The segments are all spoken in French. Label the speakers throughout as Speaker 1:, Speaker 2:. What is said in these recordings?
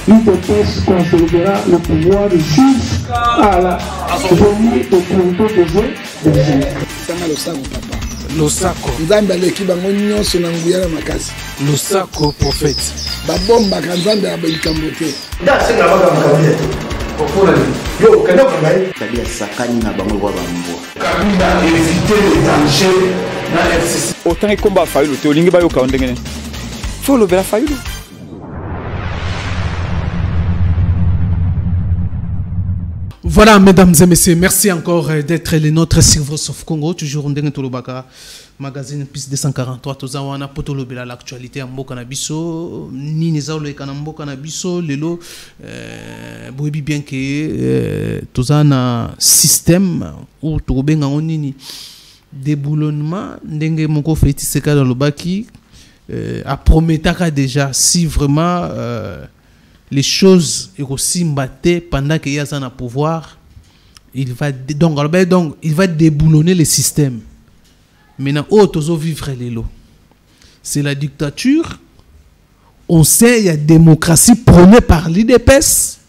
Speaker 1: l'UDPS conservera le pouvoir jusqu'à la venue de Congo
Speaker 2: Losako.
Speaker 3: Nzambe aleki bango nyonso na nguya na makasi.
Speaker 2: Losako prophète.
Speaker 3: Babomba ka Nzambe abelikambo te.
Speaker 4: Ndasenga baka mukabile. Okona ni. Yo kana kangai.
Speaker 5: Tabia sakani na bango kwa bambo.
Speaker 4: Kabila éviter les dangers na FCC.
Speaker 6: Autant que combat faillu te olingi ba yo ka ndengene. Faut le bela faillu.
Speaker 2: Voilà, mesdames et messieurs, merci encore d'être les nôtres sur Voice of Congo. Toujours Ndenge Tolobaka, magazine PIS 243. Tozawana potolobela l'actualité en Mboka Nabiso. Ni Nezalo et Kanamboka Nabiso. Lelo, boebi bien que tozana système où Tobenga Onini déboulonnement. Ndenge Moko Feti Seka dans le Baki a prometaka déjà si vraiment. Les choses et aussi mbatté pendant qu'il y a un pouvoir, il va donc il va déboulonner le système. Maintenant, autres vivre les lots. C'est la dictature. On sait il y a démocratie prônée par l'IDPS.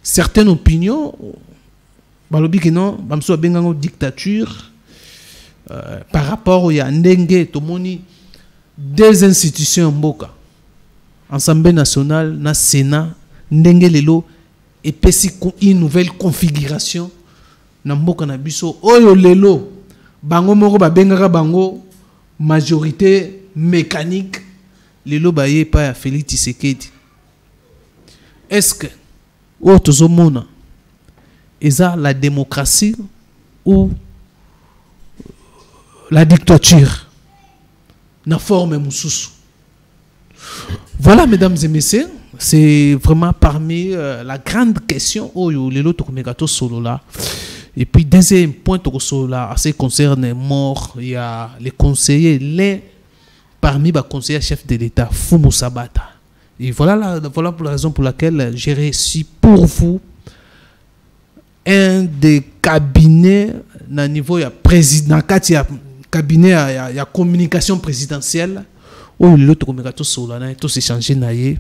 Speaker 2: Certaines opinions, balobi que non, bamso bengango dictature par rapport au ya ndenge tomoni des institutions mboka. Assemblée nationale, na Sénat, ndenge lelo et pesi une nouvelle configuration na mboka na biso oyo lelo bango moko ba bengaka bango majorité mécanique lelo ba ye pa ya Félix Tshisekedi. Est-ce que autres mona eza la démocratie ou la dictature na forme mususu? Voilà, mesdames et messieurs, c'est vraiment parmi la grande question où les lots de solo là. Et puis, deuxième point solo là, ce qui concerne mort, il y a les conseillers, parmi les conseillers chefs de l'État, Fumu Sabata. Et voilà pour la raison pour laquelle j'ai réussi pour vous un des cabinets à niveau président, il y a cabinet il y a communication présidentielle. Oh, l'autre communicateur solana, tout s'échanger naïe.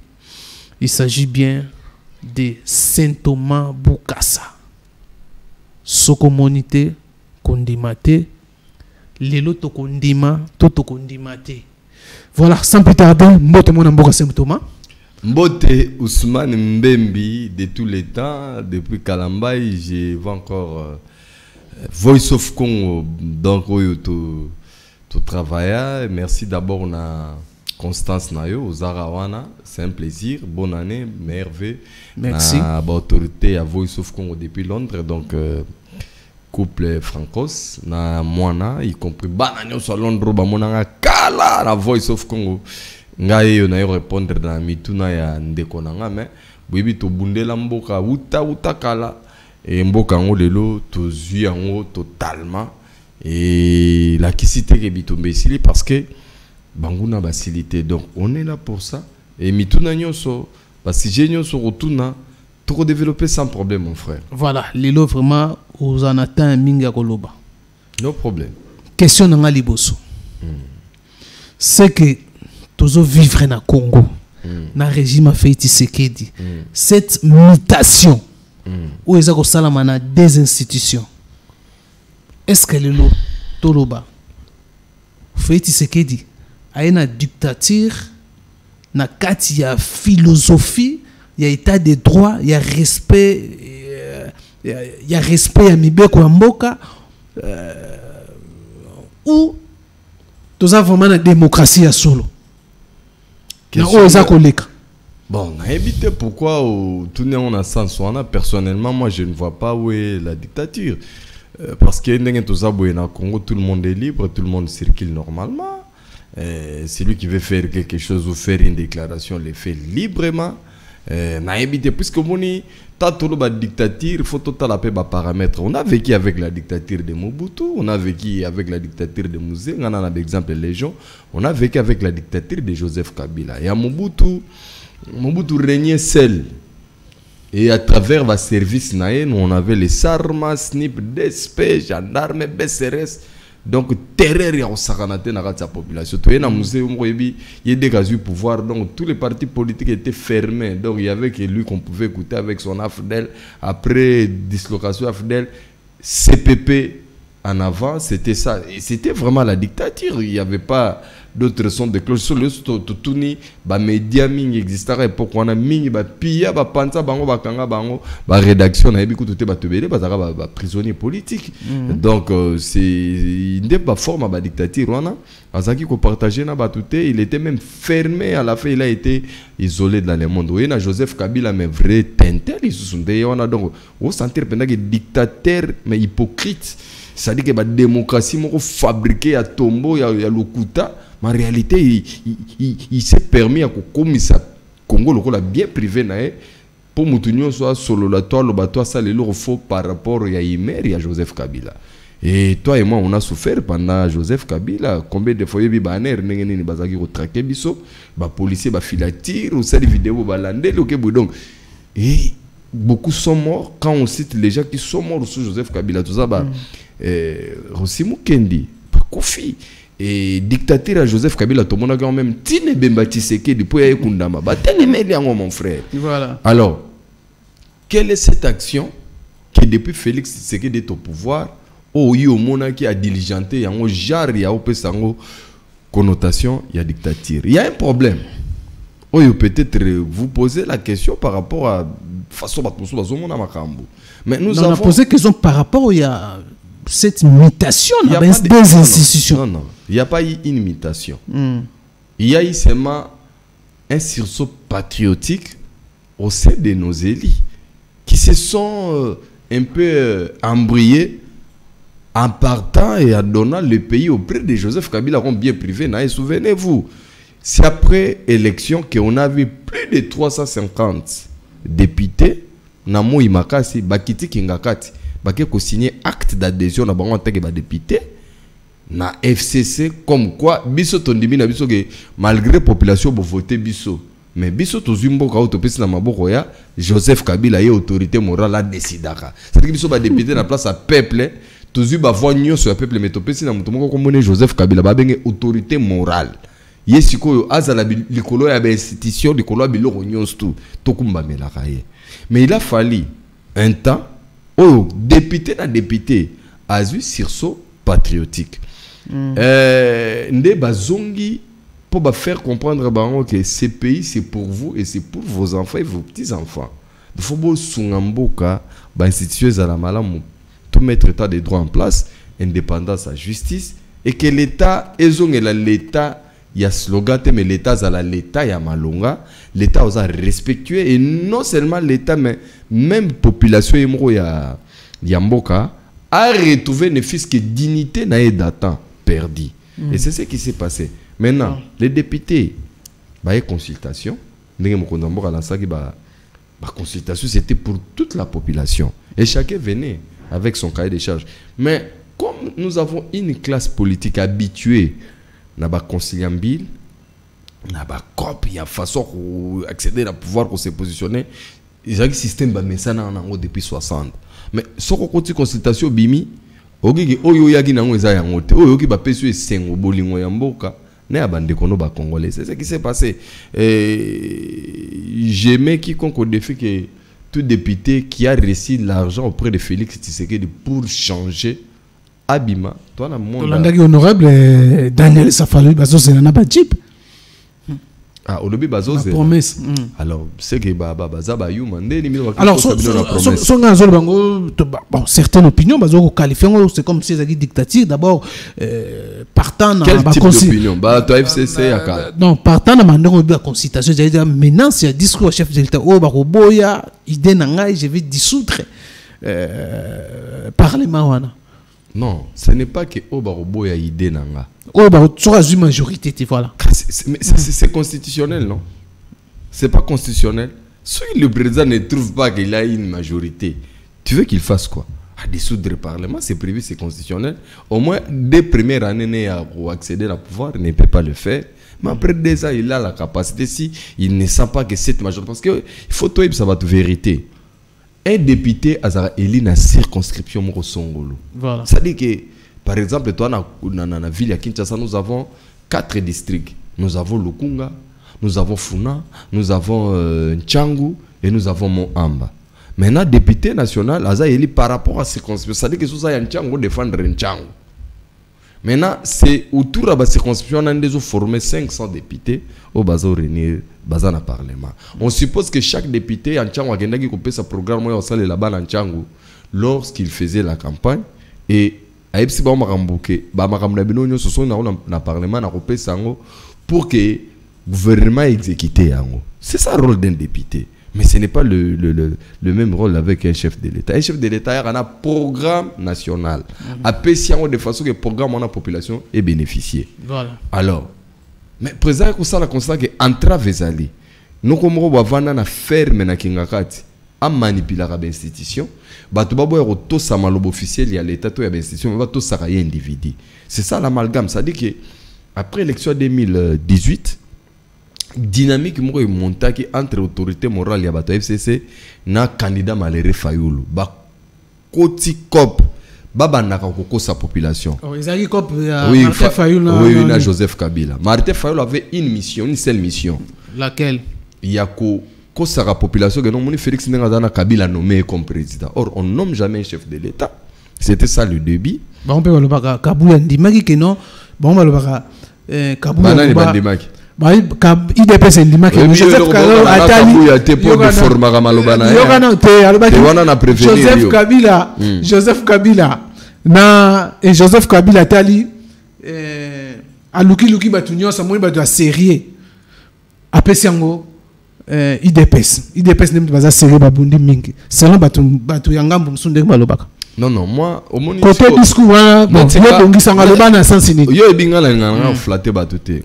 Speaker 2: Il s'agit bien de Saint Thomas Bukasa. Sokomonité, kondimate, l'autre kondima, tout kondimate. Voilà, sans plus tarder, mbote mon amboka Saint Thomas.
Speaker 7: Mbote Ousmane Mbembi de tous les temps, depuis Kalambaye, je vois encore Voice of Congo, donc tout travail. Merci d'abord na Constance Nayo, Zarawana, c'est un plaisir, bonne année, merveille.
Speaker 2: Merci.
Speaker 7: Autorité à Voice of Congo depuis Londres, donc couple francos, na Moana, y compris Bananyo sur Londres, Bamonanga Kala, la Voice of Congo. Ngaye na yo répondre dans mituna ya ndekonanga mais bibi to bundela mboka uta kala et mboka ngo lelo to zui yango totalement. Et la kisite ke bitombe sili parce que banguna basilité, donc on est là pour ça et mituna nyonso parce que nyonso rotuna to développer sans problème mon frère.
Speaker 2: Voilà, lelo vraiment aux anata minga koloba.
Speaker 7: No problème.
Speaker 2: Question nanga liboso. C'est que tozo vivre na Congo. Na régime Félix Tshisekedi. Cette mutation où ils ont salamana des institutions. Est-ce que le lot toloba Félix Tshisekedi a une dictature na kati ya philosophie, il y a état de droit, il y a respect, il y a respect ya mibeko ya mboka ou tous avons vraiment la démocratie à solo.
Speaker 7: Bon, on a évité pourquoi tout le monde a sens. Personnellement, moi je ne vois pas où est la dictature. Parce que dans Congo, tout le monde est libre, tout le monde circule normalement. Celui qui veut faire quelque chose ou faire une déclaration le fait librement. On a évité, puisque la dictature, il faut tout à paramètres. On a vécu avec la dictature de Mobutu, on a vécu avec la dictature de Mouzé, on a l'exemple Légion, on a vécu avec la dictature de Joseph Kabila. Et à Mobutu régnait seul. Et à travers le service, on avait les SARMA, SNIP, DSP, gendarmes, BCRS. Donc terreur ya osakanate na kati ya population. To yena musée mwebi yede kazu pouvoir, donc tous les partis politiques étaient fermés. Donc il y avait que lui qu'on pouvait écouter avec son AFDEL. Après dislocation AFDEL, CPP en avant, c'était ça. Et c'était vraiment la dictature. Il n'y avait pas d'autres sons de cloche. Sur le Totuni, les médias existaient à l'époque. On a mis des pia, des panza, des rédaction, des prisonniers politiques. Donc, c'est une forme de dictature. Il était même fermé. À la fin, il a été isolé dans le monde. Il y a Joseph Kabila, mais vrai tintel. On a donc, on sentir pendant que dictateur, mais hypocrite. C'est-à-dire que la démocratie fabriquée à tombeau, il y a l'Okuta, mais en réalité, il s'est permis à commissaire Congo le bien privé pour Moutounio soit solo la toile, le bateau, ça le faux par rapport à Imer et à Joseph Kabila. Et toi et moi, on a souffert pendant Joseph Kabila. Combien de fois il y a des banners, il y a des traqués, les policiers, les filatires, ou ça, les vidéos, donc. Et beaucoup sont morts. Quand on cite les gens qui sont morts sous Joseph Kabila, tout ça, Rossimu Kendi, Kofi, et dictateur à Joseph Kabila, tout le monde a quand même Tine Bemba Tshisekedi depuis Ayekundama. Mon frère. Voilà. Alors, quelle est cette action qui, depuis Félix Tshisekedi est au pouvoir, au Mona qui a diligenté, en jar, il y a connotation, il y a dictature. Il y a un problème. Peut-être vous posez la question par rapport à façon mais nous avons
Speaker 2: posé la question par rapport à cette mutation dans des institutions.
Speaker 7: Non, non, il n'y a pas eu une mutation. Il y a eu seulement un sursaut patriotique au sein de nos élites qui se sont un peu embrouillés en partant et en donnant le pays auprès de Joseph Kabila comme bien privé. Souvenez-vous, c'est après l'élection qu'on a vu plus de 350 députés Namo Imakasi, Bakiti Kingakati, Baké ko signé acte d'adhésion na bango en tant que député na FCC comme quoi biso tondimi na biso que malgré population bo voter biso mais biso tozumbo ka autopesi na maboko ya Joseph Kabila ye autorité morale a décidaka. C'est que biso ba député na place à peuple tozu ba voix nyonso ya peuple mais topesi na muto moko komone Joseph Kabila ba benge autorité morale. Yesiko azala likolo ya ba institution likolo ya biloko nyonso tout tokumba melaka ye. Mais il a fallu un temps où député na député a eu sursaut patriotique. Nde bazongi pour faire comprendre que ce pays c'est pour vous et c'est pour vos enfants et vos petits-enfants. Il faut que sungamboka ba institutions à la malamu tout mettre état de droit en place, indépendance à justice et que l'état l'État il y a slogan mais l'État à l'État il y a malonga l'État osa respectuer et non seulement l'État mais même population y a mboka a retrouvé ne fût-ce que dignité na datant perdu et c'est ce qui s'est passé maintenant les députés bah consultation consultation c'était pour toute la population et chacun venait avec son cahier de charges mais comme nous avons une classe politique habituée na ba conciliambil na ba cop il y a façon accéder au pouvoir pour se positionner ils ont un système ba mesana nango depuis 60 mais soko koti consultation bimi ogigi oyo yaki nango eza yango te oyo ki ba pesu esengo bolingo ya mboka na bande kono ba congolais c'est ce qui s'est passé j'aimais quiconque au défi que tout député qui a reçu l'argent auprès de Félix Tshisekedi pour changer Abima, toi, la monde.
Speaker 2: Honorable Daniel Safalu, Bazos et Nana Badjip.
Speaker 7: Ah, au lobby Bazos.
Speaker 2: La promesse.
Speaker 7: Alors, c'est que Bazaba You mandé.
Speaker 2: Alors, bon, certaines opinions, Bazo qualifient, c'est comme si c'était dictature. D'abord, partant.
Speaker 7: Quel type d'opinion? Bah, toi, FCC,
Speaker 2: non, partant de la consultation, j'allais dire, maintenant, c'est un discours au chef de l'État. Oh, Baroboya, idée n'anga, je vais dissoudre Parlement.
Speaker 7: Non, ce n'est pas que Obarobo y a idée nanga.
Speaker 2: Obarobo sera une majorité, voilà.
Speaker 7: C'est constitutionnel, non? C'est pas constitutionnel. Si le président ne trouve pas qu'il a une majorité, tu veux qu'il fasse quoi? À dissoudre le Parlement, c'est prévu, c'est constitutionnel. Au moins, dès premières années pour accéder au pouvoir, il ne peut pas le faire. Mais après 2 ans, il a la capacité si il ne sent pas que cette majorité. Parce qu'il faut que ça va être vérité. Un député a élu la circonscription au Songolo.
Speaker 2: Voilà.
Speaker 7: Ça dit que Par exemple, toi, dans la ville de Kinshasa, nous avons 4 districts. Nous avons Lukunga, nous avons Funa, nous avons Nchangu et nous avons Moamba. Maintenant, député national, par rapport à ces circonscriptions, c'est-à-dire que si vous avez Nchangu, défendre Nchangu. Maintenant, c'est autour de la circonscription, on a formé 500 députés au Bazar Parlement. On suppose que chaque député en Nchangu a qui coupé sa programme au sein de la base en Nchangu lorsqu'il faisait la campagne. Et à Epsi, on a Parlement pour que le gouvernement exécute. C'est ça le rôle d'un député. Mais ce n'est pas le même rôle avec un chef de l'État. Un chef de l'État a un programme national. Après, de façon que le programme de la population est bénéficié. Voilà. Alors, mais président, ça la constat que entrave ezali. Nous comme on va vendre na ferme na kingakati, a manipuler l'institution. Batu babo ya to sa malobo officiel ya l'État to ya l'institution, va to sa individu. C'est ça l'amalgame. Ça dit que après l'élection 2018. Dynamique mo montaki entre autorité morale ya bato FCC na candidat Maléré Fayoulou ba koti cop baba naka koko sa population. Oh, ezali cop Martin Fayoulou. Oui, na Joseph Kabila. Martin Fayoulou avait une seule mission. Laquelle? Il y a ko sa population que non moni Félix Ndengazana Kabila nommé comme président. Or on nomme jamais un chef de l'État. C'était ça le début. Ba on peut le baka Kabula ndimaki que non. Ba on va le baka Kabula ndimaki. IDPS ndima ke Joseph Kabila atali Joseph Kabila na et Joseph Kabila atali aluki batunyo sa moni batu sérieux apesi yango IDPS ndimba baza sérieux babundi mingi selon batu yangambo msunde balobaka. Non, moi, au moins, côté discours, flatté batouté.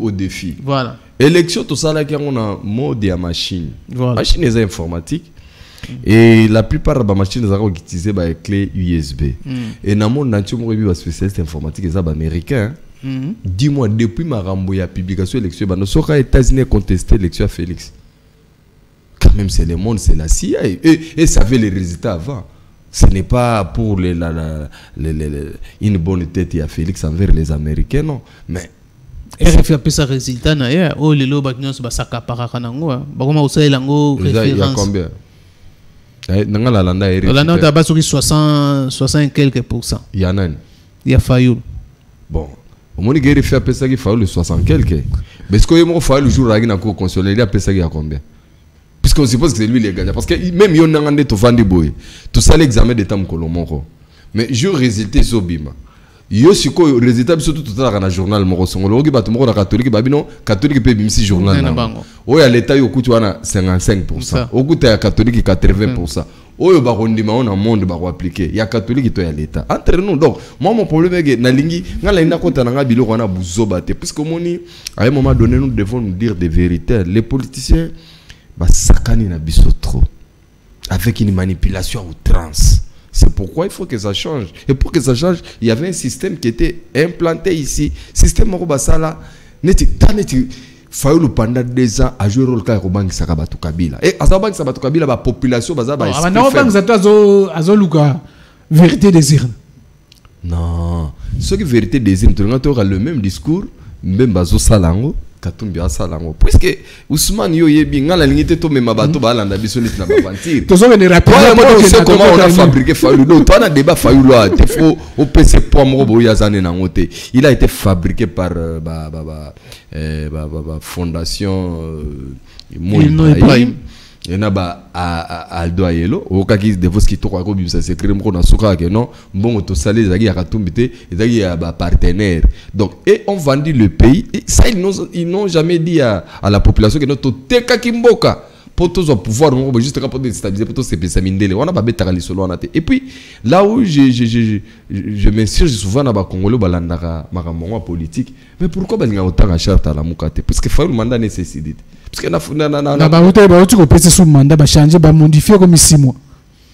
Speaker 7: Au défi. Voilà. Élection, tout ça, là, on a mode à machine. Machine est informatique. Et la plupart des machines sont utilisées par les clés USB. Et dans le monde entier, on a spécialiste informatique et américain. Dis-moi, depuis ma la publication de l'élection, les États-Unis ont contesté l'élection à Félix. Quand même, c'est le monde, c'est la CIA. Et ça avait les résultats avant. Ce n'est pas pour une bonne tête à Félix envers les Américains, non. Mais RFI a fait ça résultat d'ailleurs. Oh, les lots battus sont ça capara kanango. Bakoma usai lango référence. Il y a combien? Nanga la landa RFI. La landa d'abord sur 60 quelques %. Il y en a. Il y a Fayoulou. Bon, au moins il RFI a fait ça qui Fayoulou 60 quelques. Mais ce que il m'a fallu le jour là il a cour consolé, il a fait ça qui a combien? Puisqu'on suppose que c'est lui le gagnant. Parce que même si on a un Tofandi Boy, tout ça l'examen d'état Mkolomoro. Mais je résultat sur Bima. Yo si ko résultat surtout tout dans le journal Moro Songolo qui bat Moro catholique babino catholique peut bimsi journal. Oya l'état yo kutu wana 55%. Au kutu ya catholique 80%. Oyo ba rondima on a monde ba appliquer. Ya catholique to ya l'état. Entre nous donc moi mon problème est que na lingi ngala ina kota na bilo wana buzobate puisque moni à un moment donné nous devons nous dire des vérités. Les politiciens sakani na biso trop avec une manipulation à outrance. C'est pourquoi il faut que ça change. Et pour que ça change, il y avait un système qui était implanté ici. Système Morobasala, Fayoulou pendant 2 ans a joué le rôle de Bank Sakabatu Kabila. Et à Bank Sakabatu Kabila, la population baza ba esprit. Non, Bank Sakabatu vérité désir. Non, ce qui vérité désir, tu auras le même discours, même bazo salango. Katumbi asalango puisque Ousmane yo yebi ngala lingité to mema bato balanda biso nit na bavantir to zo ne rapidement comment on a fabriqué Fayoulou to na débat Fayoulou te faut au PC pour mo bo yazane na ngote il a été fabriqué par fondation Moïse il y a Aldo Ayelo au cas qui devons qui tourne comme ça c'est créé mon asuka que non bon to salé zagi ya katumbité zagi ya partenaire donc et on vendit le pays et ça ils n'ont jamais dit à la population que notre teka kimboka pour tous pouvoir juste pour déstabiliser pour tous ces pesamindele on a pas bêta les solo on a et puis là où je m'insurge souvent dans ba Congolais balandaka makambo politique mais pourquoi balinga autant à charte à la mukate parce que faut le mandat nécessité parce que na ba hotel ba tu ko pese sous mandat ba changer ba modifier comme 6 mois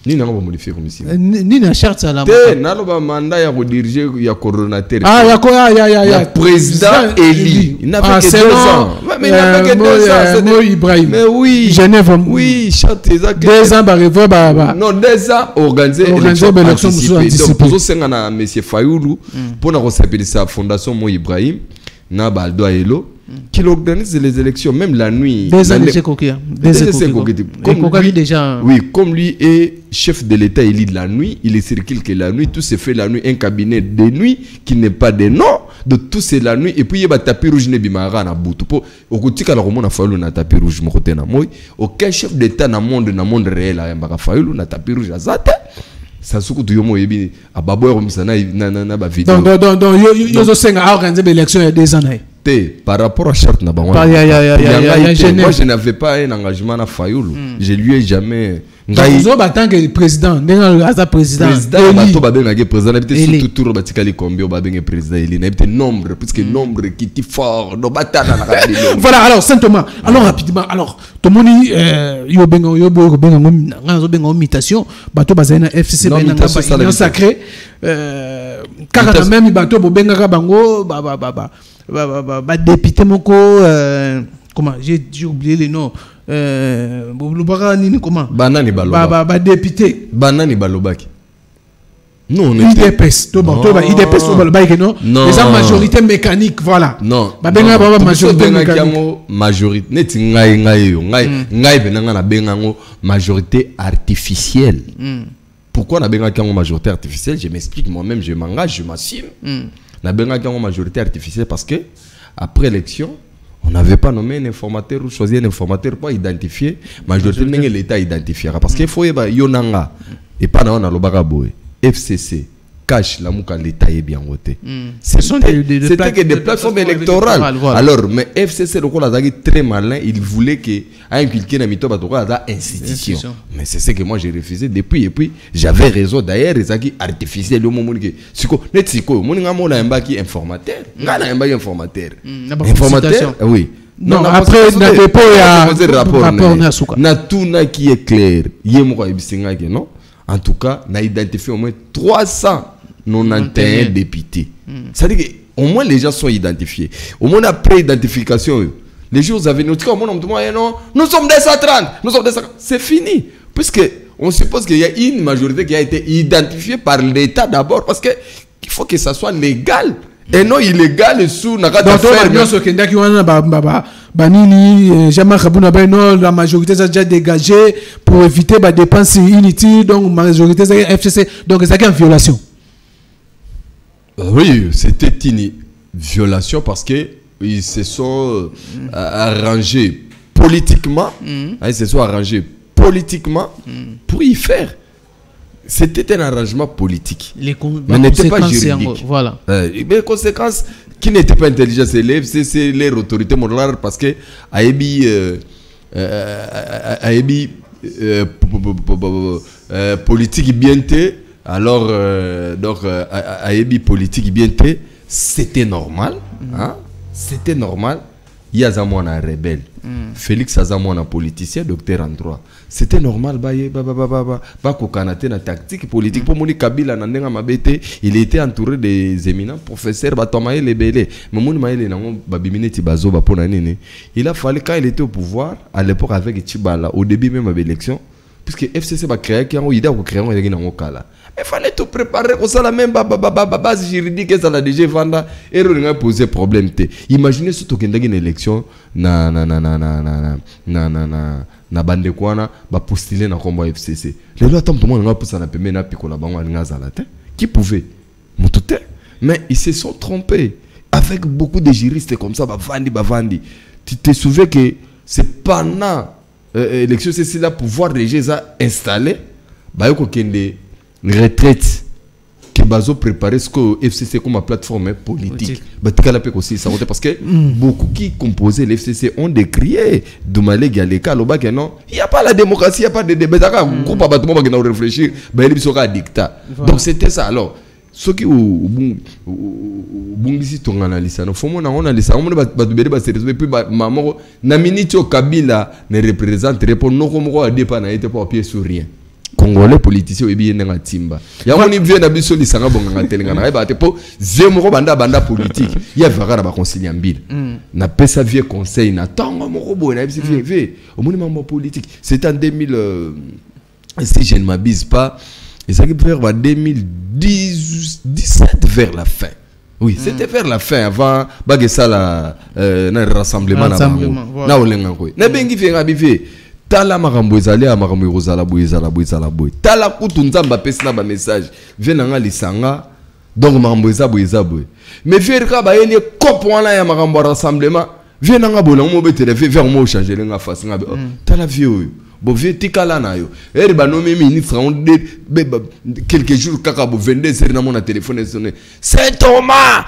Speaker 7: Ni n'a pas modifié comme ici.
Speaker 2: Ni na charte ça là.
Speaker 7: N'a pas mandat ya diriger ya coordonnateur.
Speaker 2: Ah ya
Speaker 7: président élu. Il n'a fait que 2 ans. Mais il n'a fait que 2 ans.
Speaker 2: Moi Ibrahim.
Speaker 7: Mais oui.
Speaker 2: Genève.
Speaker 7: Oui, charte ça.
Speaker 2: 2 ans ba.
Speaker 7: Non, 2 ans organiser élection anticipée. Donc pour ça na monsieur Fayoulou pour na recevoir sa fondation Mo Ibrahim na Baldo Aelo qui organise les élections même la nuit. Comme lui est chef de l'État élu de la nuit, il circule que la nuit, tout se fait la nuit, un cabinet de nuit qui n'est pas de nom, de tout c'est la nuit, et puis il y a tapis rouge ne bimara na butu po au côté kala ko mona Fayulu na tapis rouge mo côté na moy aucun chef d'État na monde réel a mbaka Fayulu na tapis rouge azate. Ça se trouve yomo yebi ababo comme ça na ba vidéo.
Speaker 2: Donc yo senga a organiser l'élection il y a 2 ans.
Speaker 7: Par rapport à charte na bango. Moi je n'avais pas un engagement na Fayulu. Je lui ai jamais
Speaker 2: Vous en tant que président, président
Speaker 7: bato babengaki président habité surtout tour batikali combien babengé président il n'habite nombre puisque nombre qui est fort no batana na radio.
Speaker 2: Voilà, alors simplement alors rapidement alors to moni yo benga imitation bato bazana FCC benga sacré kaka même bato bobenga bango ba député moko comment j'ai oublié les noms comment
Speaker 7: banani baloba
Speaker 2: ba député
Speaker 7: banani balobaki non
Speaker 2: IDPS to ba IDPS to balobaki non les majorité mécanique voilà
Speaker 7: non
Speaker 2: ba benga ba majorité mécanique
Speaker 7: majorité neti ngai benanga na bengango majorité artificielle. Pourquoi na benga kango majorité artificielle? Je m'explique moi-même, je m'engage, je m'assume. Na benga kango majorité artificielle parce que après l'élection on n'avait pas nommé un informateur ou choisi un informateur pour identifier majorité de l'État identifiera parce qu'il faut yonanga et pas dans la lobaka boy FCC cache la mouka l'État est bien voté. C'était que des plateformes électorales. Alors mais FCC le là très malin, il voulait que inculquer dans mito batoko dans institution. Mais c'est ce que moi j'ai refusé depuis et puis j'avais raison d'ailleurs ezaki artificiel le moment que siko net siko moninga mona mbaki informateur. Ngana mbaki informateur. Informateur oui.
Speaker 2: Non, après na dépôt ya rapport
Speaker 7: na tout na qui est clair. Yemo ebisinga que non. En tout cas, on a identifié au moins 391 députés. C'est-à-dire qu'au moins les gens sont identifiés. Au moins après identification, les jours avaient noté nous sommes 230, c'est fini. Puisque on suppose qu'il y a une majorité qui a été identifiée par l'État d'abord, parce qu'il faut que ça soit légal. Et non illégal sous la majorité a déjà dégagé pour éviter des dépenses inutiles, donc la majorité FCC, donc c'est une violation. Oui, c'était une violation parce qu'ils se sont arrangés politiquement, ils se sont arrangés politiquement pour y faire. C'était un arrangement politique, mais n'était pas juridique. Voilà. Les conséquences qui n'étaient pas intelligentes, c'est les autorités morales parce que Aébi politique bien té, alors donc Aébi politique bien té, c'était normal, hein? C'était normal. Il y a un rebelle. Félix Azamouan un politicien, docteur en droit. C'était normal, na tactique politique. Pour Moni Kabila, il était entouré des éminents professeurs, il a fallu, quand il était au pouvoir, à l'époque avec Tchibala, au début même de l'élection, puisque FCC va créer une idée de créer un kala. Il fallait tout préparer pour ça la même base juridique ça la déjà vanda et on a posé problème. Imaginez ce token d'une élection na bande kwana ba postuler na combat FCC. Les lois tant tout le monde n'a pas ça na pembe na piko la bango ngazala te. Qui pouvait mutute mais ils se sont trompés avec beaucoup de juristes comme ça bavandi. Tu te souviens que c'est pendant l'élection c'est là pouvoir déjà installé ba yoko kende retraite qui bazo préparer ce que FCC comme plateforme politique. Parce que beaucoup qui composaient l'FCC ont décrié Doumalé Galeka Lobak non, il n'y a pas la démocratie, il n'y a pas de débat. Groupe à bâtiment qui réfléchir, il sera dictat. Donc c'était ça alors. Ce qui bungisi ton analyse no fomo na on analyse on ba bébé ba sérieux puis maman na minute Kabila ne représente répond non comme quoi dépend na été pas pied sur rien. Congolais politiciens et bien dans timba. Il y a un niveau d'abus les sangs bon en téléphone. Il pour zéro banda politique. Il y a vraiment pas concilier en bille. N'a pas sa vie conseil n'a tant mon robot n'a pas vie au monument politique. C'est en 2000 si je ne m'abuse pas. Et ça qui peut faire 2017 vers la fin. Oui, c'était vers la fin avant bagessa la rassemblement na olenga ko. Na bengi venga bive. Tala makambo ezali ya makambo rozala boy. Tala kutu nzamba pesi na ba message. Venanga lisanga. Donc makambo boy. Mais verka ba yeli cop wana ya makambo rassemblement. Venanga bolango mo betele vers mo changer lenga face nga. Tala vieux. Bo vie tikala na yo. Eri ba nommé ministre on quelques jours kaka bo 22 heures na mon téléphone sonné. C'est Thomas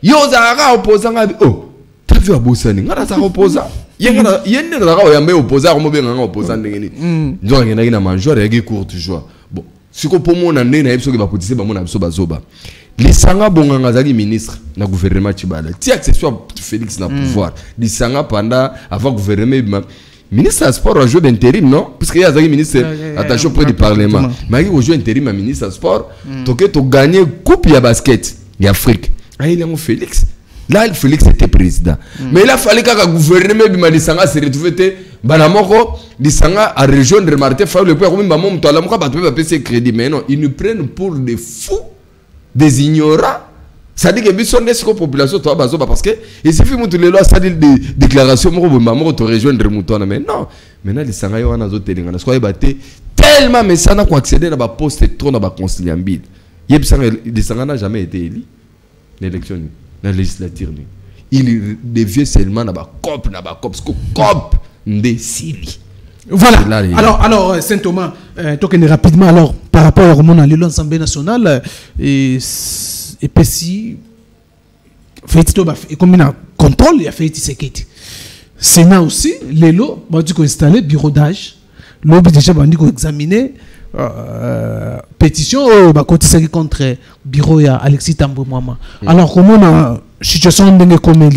Speaker 7: yo zaka opposant nga. Oh, t'as vu abosani ngara za opposant. Yende na ka yambe opposant ko mo benga nga opposant ndengeni. Nzo ngena ina major yagi court toujours. Bon, siko po mona ndena yebso ke ba potise ba mona biso bazoba. Lisanga bonganga zaki ministre na gouvernement Tshibala. Ti accessoire Félix na pouvoir. Lisanga pendant avant gouvernement ministre des Sports a joué d'intérim, non? Parce qu'il y a un ministre attaché auprès du Parlement. Mais il a joué d'intérim à ministre des Sports. Donc, il a gagné coupe de basket d'Afrique. Il a eu Félix. Là, Félix était président. Mais il a fallu que le gouvernement Bimalisanga se retrouve. Banamoko, Lisanga a rejoindre Martin Fayou. Le point, comme maman, toi, la moka, pas de payer crédit. Mais non, ils nous prennent pour des fous, des ignorants. Ça dit que les population parce que il suffit de les lois, ça dit des déclarations pour rejoindre Moutouana. Mais non, maintenant les Sangaï ont tellement mais ça n'a pas accédé à la poste et trop dans la conciliambile. Les Sangaï n'a jamais été élu l'élection, la législature. Il devient seulement dans la COP, parce que COP ndesili.
Speaker 2: Voilà. Alors Saint-Thomas, token rapidement alors par rapport au monde à l'Assemblée nationale et puis si fait comme il a contrôle il a fait sécurité Sénat aussi les lots on dit qu'on installer bureau d'âge l'objet déjà on dit qu'on examiner pétition contre bureau ya Alexis Tambwe Mwama. Alors comment on a situation de comme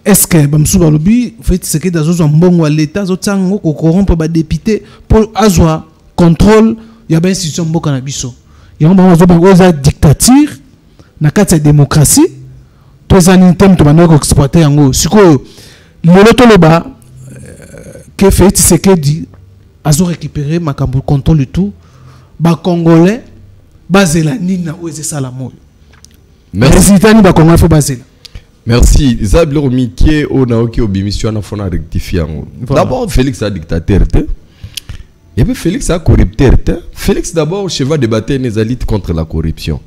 Speaker 2: est-ce que bamsuba lobby fait ce que dans un bon l'état zotango ko corrompre ba député pour azwa contrôle ya ba institution mboka na biso ya ngomba zo bango za dictature na kati ya démocratie to za nintem to banako exploiter yango siko lelo to loba que fait ce que dit azo récupérer makambo contrôle et tout ba congolais bazela nina oze sala moyo résultat ni ba congolais faut bazela.
Speaker 7: Merci. Zablo Miké au Naoki au bimission na fona rectifier. D'abord Félix a dictateur. Et puis Félix a corrupteur. Félix d'abord cheval de bataille les élites contre la corruption.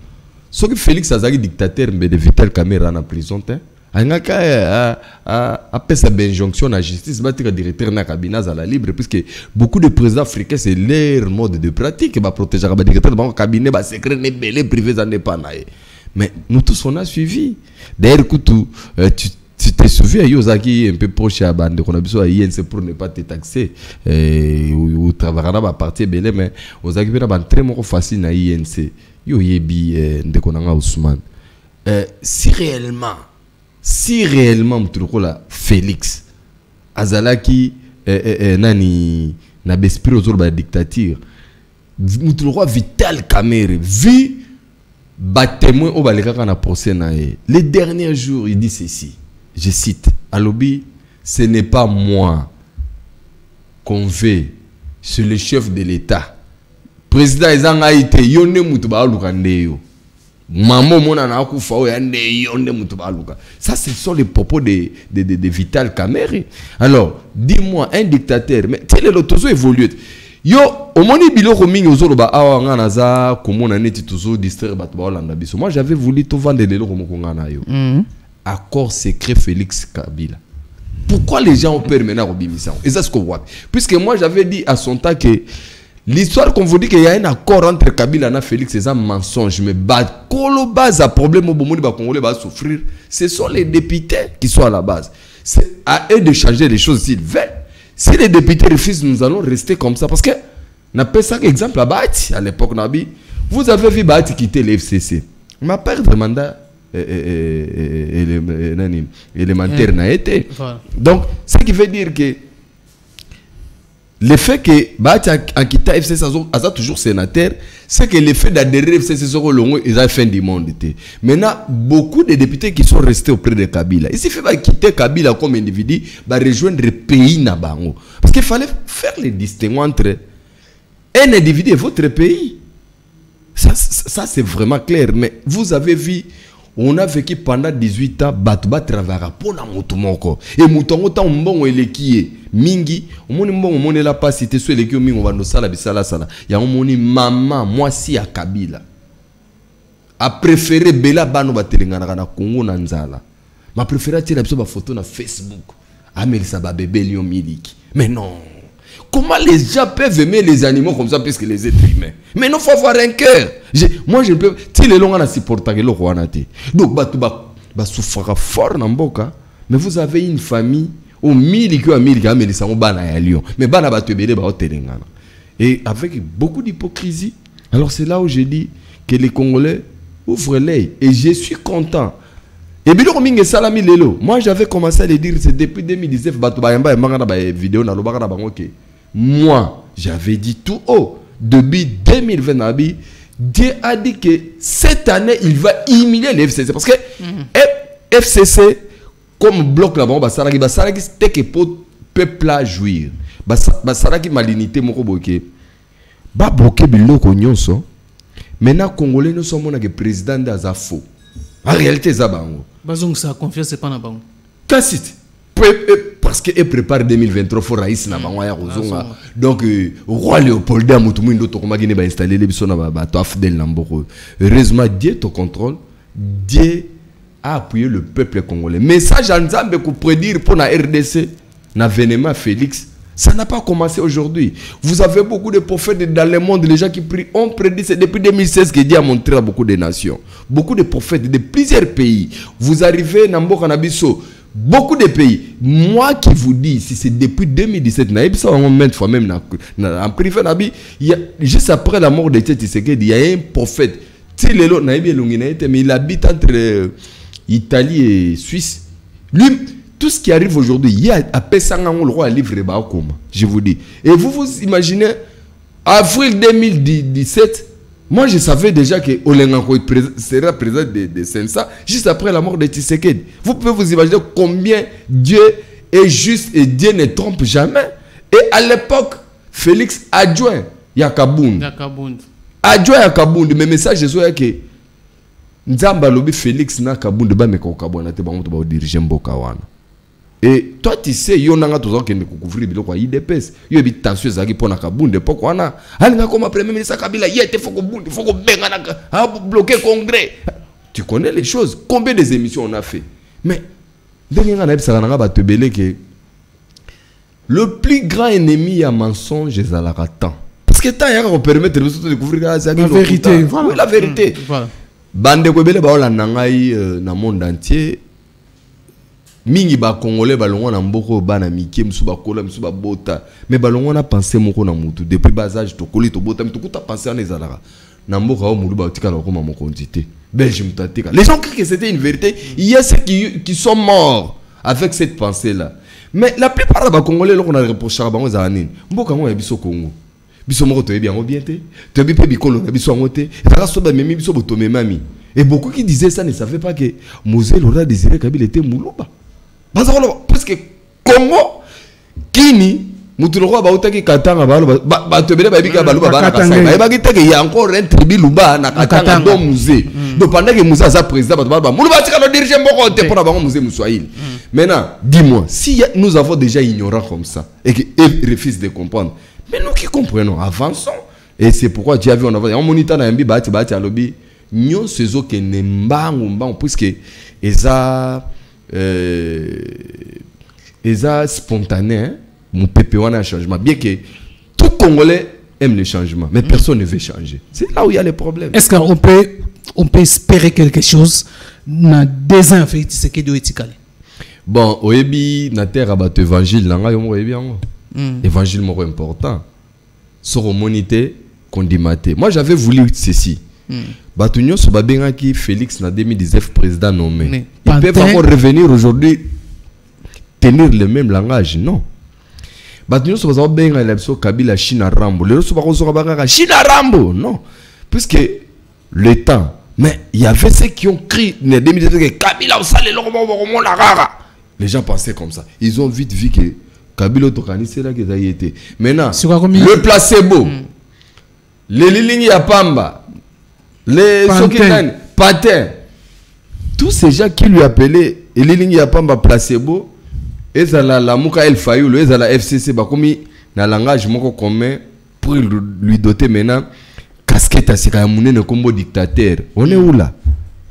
Speaker 7: Ce que Félix a dit dictateur mais de Vital Caméra en prison. Angaka a fait sa injonction à la justice, battre directeur na cabinet à la libre puisque beaucoup de présidents africains c'est leur mode de pratique va protéger le directeur dans cabinet ba secret ne belé privé ça n'est pas naé. Mais nous tous on a suivi. D'ailleurs tu te souviens Yozaki un peu proche à bande qu'on a besoin à INC pour ne pas te taxer ou travailler dans la partie belé mais Ozaki bien ba très facile na INC. Yo yebi ndekonanga Ousmane. Si réellement mutulukola Félix azalaki nani na bespiro zoro ba dictature mutulukola Vital Kamerhe vu ba témoin au baleka na procès na les derniers jours il dit ceci, je cite à lobby, ce n'est pas moi qu'on veut, c'est le chef de l'État président ezanga ite yone mutu ba lukandeyo maman mona na akufa o yande yone mutu ba luka. Ça ce sont les propos de Vital Kamerhe. Alors dis-moi un dictateur mais tel le tozo évolué yo omoni biloko mingi ozoloba awa nga naza komona neti tozo distraire bato ba Hollande biso. Moi j'avais voulu to vendre les loko moko nga na yo. Accord secret Félix Kabila. Pourquoi les gens ont peur maintenant au bimisa? Et ça ce qu'on voit. Puisque moi j'avais dit à son temps que l'histoire qu'on vous dit qu'il y a un accord entre Kabila et Félix, c'est un mensonge. Mais kolo base à problème au Bomoni ba Congolais va souffrir. Ce sont les députés qui sont à la base. C'est à eux de changer les choses s'ils veulent. Si les députés refusent, nous allons rester comme ça. Parce que, on appelle ça exemple à Bahati, à l'époque Nabi. Vous avez vu Bahati quitter l'FCC. Ma perdre le mandat élémentaire n'a été. Donc, ce qui veut dire que Le fait que Akita FCC a toujours sénateur, c'est que le fait d'adhérer FCC sur le long, ils ont fin du monde. Maintenant, beaucoup de députés qui sont restés auprès de Kabila, il suffit de quitter Kabila comme individu, de rejoindre le pays Nabango. Parce qu'il fallait faire le distinguo entre un individu et votre pays. Ça c'est vraiment clair. Mais vous avez vu, on a vécu pendant 18 ans, Batouba travaillera pour la Moutoumoko. Et Moutongo, tant bon, il est qui est Mingi, on est là pas cité sur les qui on va nous sala bisala sala. Il y a un moni maman, moi si à Kabila. A préféré Bela Bano Batelengana na Congo Nanzala. Ma préféré tirer la photo na Facebook. Amel Saba bébé Lion Miliki. Mais non. Comment les gens peuvent aimer les animaux comme ça plus que les êtres humains? Mais non, il faut avoir un cœur. Moi, je ne peux pas. Si les longs ont supporté le roi, donc, bah, souffrir fort dans Mboka. Mais vous avez une famille au milieu de l'Amérique, mais ils sont à Lyon. Mais bah, et avec beaucoup d'hypocrisie. Alors, c'est là où je dis que les Congolais ouvrent l'œil. Et je suis content. Et bien, moi, j'avais commencé à le dire, c'est depuis 2019, vidéo moi, j'avais dit tout haut, depuis 2020, Dieu a dit que cette année, il va humilier les FCC. Parce que FCC, comme bloc là-bas, c'était que pour le peuple à jouir. Basaraki malinité, mon roboké. Ba bloqué biloko nyonso. Maintenant, Congolais, nous sommes le président d'Azafo. En réalité, c'est ça.
Speaker 2: Bazong, ça confiance, c'est pas na bango.
Speaker 7: Kassit. Parce qu'il prépare 2023, il faut raïs na bango ya rozonga. Donc, roi Léopold a mutumindo to komagine ba installer les bisona ba to afdel namboko. Heureusement, Dieu te contrôle. Dieu a appuyé le peuple congolais. Message à Nzambe pour prédire pour la RDC, na Venema Félix. Ça n'a pas commencé aujourd'hui. Vous avez beaucoup de prophètes dans le monde, les gens qui prient, ont prédit, c'est depuis 2016 que Dieu a montré à beaucoup de nations. Beaucoup de prophètes de plusieurs pays. Vous arrivez dans Mboka Nabiso, beaucoup de pays. Moi qui vous dis, si c'est depuis 2017, même en privé, juste après la mort de Tshisekedi, il y a un prophète. Mais il habite entre Italie et Suisse. Lui, tout ce qui arrive aujourd'hui, il y a à Pessangan, le roi a livré Baokoma. Je vous dis. Et vous vous imaginez, avril 2017, moi je savais déjà que Olenganko sera président de Sensa juste après la mort de Tshisekedi. Vous pouvez vous imaginer combien Dieu est juste et Dieu ne trompe jamais. Et à l'époque, Félix adjoint Yakabound. Adjoint Yakabound. Mes messages sont que Nzamba lobi Félix na Kabound ba me ko kabona te bango to ba diriger Mboka wana. Et toi tu sais yo nanga to zokende ko couvrir biloko ya IDPS. Yo bi tension zaki pona Kabound poko wana. Alinga comme premier ministre Kabila yete foko bundi foko benga na a bloquer congrès. Tu connais les choses. Combien des émissions on a fait? Mais denga na ebisa nanga ba tebele que le plus grand ennemi à mensonge c'est la temps. Parce que tant ya ko permettre de découvrir la
Speaker 2: vérité.
Speaker 7: Voilà. Oui, la vérité.
Speaker 2: Voilà.
Speaker 7: Bande kwebele baola nangai na monde entier mingi ba congolais balongo na mboko bana mike musu ba kola musu ba bota mais balongo na penser moko na mutu depuis bas âge to koli to bota mutu kuta penser en ezalaka na mboka o mulu ba tika la koma moko ndité belge mutatika. Les gens crient que c'était une vérité. Il y a ceux qui sont morts avec cette pensée là, mais la plupart des congolais lorsqu'on a reproché à bango za nini mboka ngo ya biso Congo biso moko to bien obienté to bi pe bikolo na biso ngote eta so ba memi biso botome mami. Et beaucoup qui disaient ça ne savaient pas que Moselle aura désiré Kabila était Moulouba. Parce que Congo kini mutu roi ba utaki katanga ba to bele ba bika baluba ba na kasai ba kitake il y a encore un tribu luba na katanga do musée. Donc pendant que Moussa sa président ba Moulouba tika no diriger mboko te pour ba musée Moussouaïl. Maintenant, dis-moi, si nous avons déjà ignorant comme ça et qu'ils refusent de comprendre, mais nous qui comprenons, avançons. Et c'est pourquoi tu as vu, on a moniteur dans un bati à lobby, nous faisons que ne mbang puisque eza spontané, mon pépé on a un changement. Bien que tout Congolais aime le changement, mais personne ne veut changer. C'est là où il y a les problèmes.
Speaker 2: Est-ce qu'on peut espérer quelque chose dans 2 ans fait c'est que de éthique?
Speaker 7: Bon, oyebi na terre abat évangile nanga yo mo oyebi yango. Évangile mo important. Sur monité condimate. Moi j'avais voulu ceci. Batunyo so babenga ki Félix na 2019 président nommé. Ils peuvent encore revenir aujourd'hui tenir le même langage, non. Batunion so bazo benga l'abso Kabila China Rambo. Le so bazo bakaka China Rambo. Non. Puisque le temps, mais il y avait ceux qui ont crié en 2017 que Kabila osale lokomo la rara. Les gens pensaient comme ça. Ils ont vite vu que Kabila Tokani c'est là que ça y était. Maintenant, le placebo, les lignes ya Pamba, les Sokinani, Patin, tous ces gens qui lui appelaient les lignes ya Pamba placebo, et ça la Mouka El Fayoul, et ça la FCC, bah comme na langage moko commun pour lui doter maintenant casquette à Sikayamoune combo dictateur. On est où là?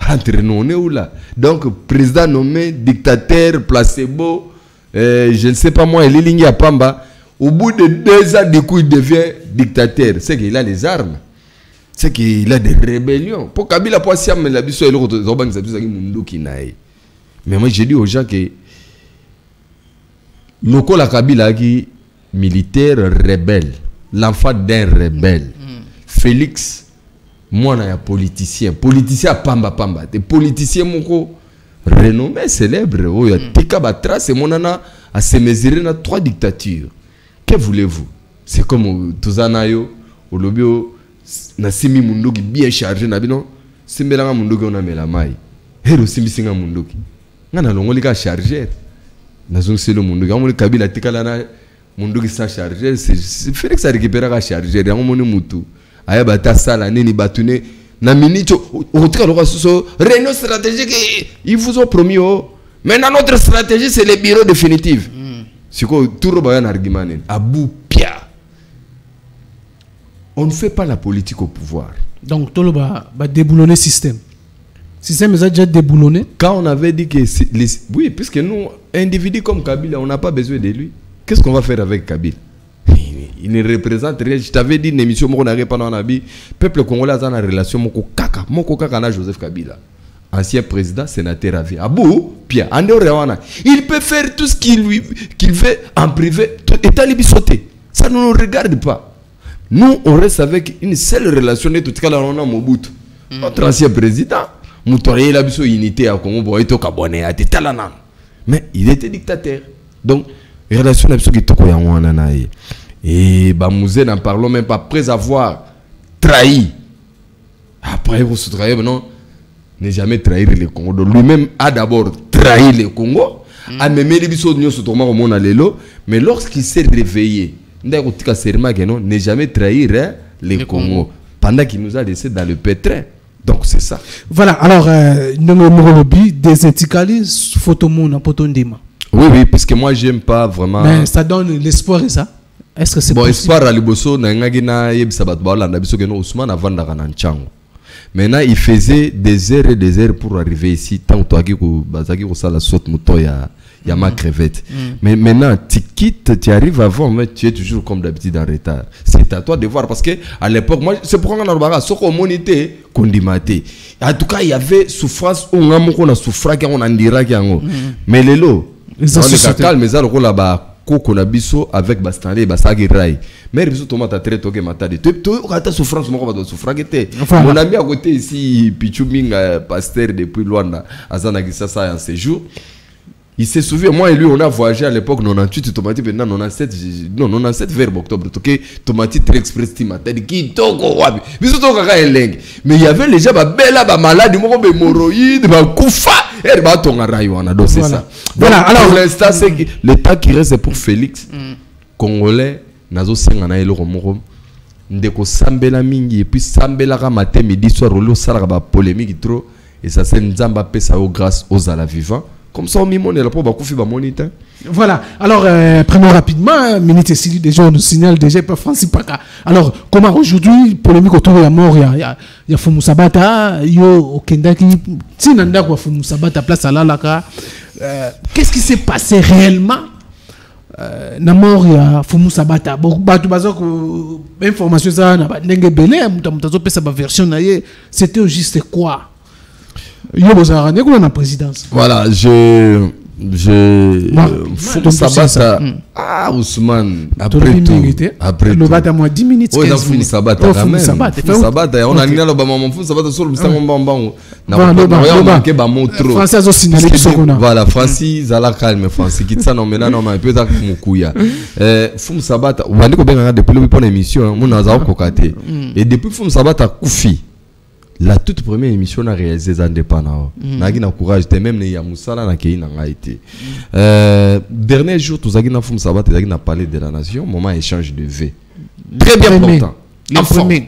Speaker 7: Entre nous, on est où là? Donc, président nommé, dictateur, placebo, je ne sais pas moi, Elilingi Apamba, au bout de 2 ans, du coup, il devient dictateur. C'est qu'il a les armes. C'est qu'il a des rébellions. Pour Kabila, pour Siam, mais la biso, il a mais moi, j'ai dit aux gens que Loko la Kabila qui militaire rebelle, l'enfant d'un rebelle. Félix, moi, je suis politicien. Politicien Pamba. Des politiciens renommés, célèbres. Il y a Tika Batra, c'est mon nana à se mesurer dans 3 dictatures. Que voulez-vous? C'est comme Tozanayo, au lobio, Nasimi Mundoki bien chargé, Nabino, Simbelanga Mundoki, on a mis la maille. Hero Simbisinga Mundoki. On a l'ongolika chargé. Nazon c'est le Mundoki. On a Kabila Tikalana Mundoki sans chargé. C'est Félix a récupéré la chargé. On a mon moutou. Aya bata sala nini batune na minicho au tika loka so réunion stratégique ils vous ont promis oh maintenant notre stratégie c'est le bureau définitif c'est quoi tout le bayan argument abou pia on ne fait pas la politique au pouvoir
Speaker 2: donc tout le ba déboulonner système est déjà déboulonné
Speaker 7: quand on avait dit que oui puisque nous individus comme Kabila on n'a pas besoin de lui qu'est-ce qu'on va faire avec Kabila? Il ne représente rien. Je t'avais dit une émission, mon peuple congolais a une relation moko kaka na Joseph Kabila, ancien président, sénateur à vie. Abou, Pierre, il peut faire tout ce qu'il veut en privé. État libi sauté. Ça ne nous regarde pas. Nous, on reste avec une seule relation. Tout cas, on a Mobutu, notre ancien président. Moutoye la biso unité à Congo, boito kabone à Tétalanan. Mais il était dictateur. Donc, relation avec ceux qui toko yanwana nae. Et Bamouze n'en parlons même pas après avoir trahi. Après vous se trahir, non, n'est jamais trahir le Congo. Donc lui-même a d'abord trahi le Congo. A même les bisous de nous au monde à l'élo. Mais lorsqu'il s'est réveillé, n'est jamais trahir le Congo. Pendant qu'il nous a laissé dans le pétrin. Donc c'est ça.
Speaker 2: Voilà, alors, nous des inticalistes, photo mon potondima.
Speaker 7: Oui, parce que moi j'aime pas vraiment.
Speaker 2: Mais ça donne l'espoir et ça. Est-ce que c'est
Speaker 7: bon, espoir à Liboso, na yebisabat baola na biso keno Ousmane avant d'arriver Nchango. Maintenant, il faisait des heures pour arriver ici. Tant que tu as ça la saute moto ya ma crevette. Mais maintenant, tu quittes, tu arrives avant, mais tu es toujours comme d'habitude en retard. C'est à toi de voir parce que à l'époque, moi, c'est pourquoi on a le ce qu'on monité, condimate. En tout cas, il y avait souffrance, on a souffrance, on a dira mais les lots, on est calme, mais ça le là-bas. Kokonabiso avec Bastanlé Basagi Rai. Mais réseau tomate à traiter au matadi. Tu as souffrance, mon va souffrir. Mon ami à côté ici, Pichuming, pasteur depuis Luanda, Azanagisa ça en séjour. Il s'est souvenu, moi et lui, on a voyagé à l'époque 98 tomati, maintenant 97 vers octobre. Tomati très express timata. Qui toko wabi. Biso toko kaka eleng. Mais il y avait les gens bella malade, mo be moroïde, ba kufa, et ba tonga raywana. Donc c'est ça. Voilà, alors pour l'instant c'est l'état qui reste pour Félix Congolais nazo senga na eloko moko ndeko sambela mingi et puis sambela ka matin midi soir rolo sala ba polémique trop et ça c'est nzamba pesa au grâce aux ala vivants. Comme ça, on m'a dit la
Speaker 2: voilà. Alors, prenons rapidement. Minute Sili, déjà, on nous signale déjà, pas Francis Paka. Alors, comment aujourd'hui, polémique autour de la mort, il y a Foumou Sabata, il y a Okendaki, Tinanda, quoi, Foumou Sabata, place à l'Alaka. Qu'est-ce qui s'est passé réellement? Na mort, il y a Foumou Sabata. Bon, tu vas dire que l'information, ça, n'a pas d'engue belé, sa version, c'était juste quoi? La présidence.
Speaker 7: Voilà, Foum Sabata. Ah, Ousmane. Après tout. Après tout.
Speaker 2: Le moi 10 minutes.
Speaker 7: Oui, dans Foum Sabata. Foum Sabata. On a mis là le maman Foum Sabata sur le sang.
Speaker 2: Français aussi.
Speaker 7: Voilà, Francis, à la calme, Francis. Qui ça non, mais là, non, mais peut-être que Moukouya. Foum Sabata. On va dire que depuis le premier émission, on a cocaté. Et depuis Foum Sabata, Koufi. La toute première émission on a réalisé les indépendants. Nagi na courage, même les Yamoussala na kei na été. Dernier jour, tous agina Foum Sabata, ils ont parlé de la nation, moment échange de V. Très bien important.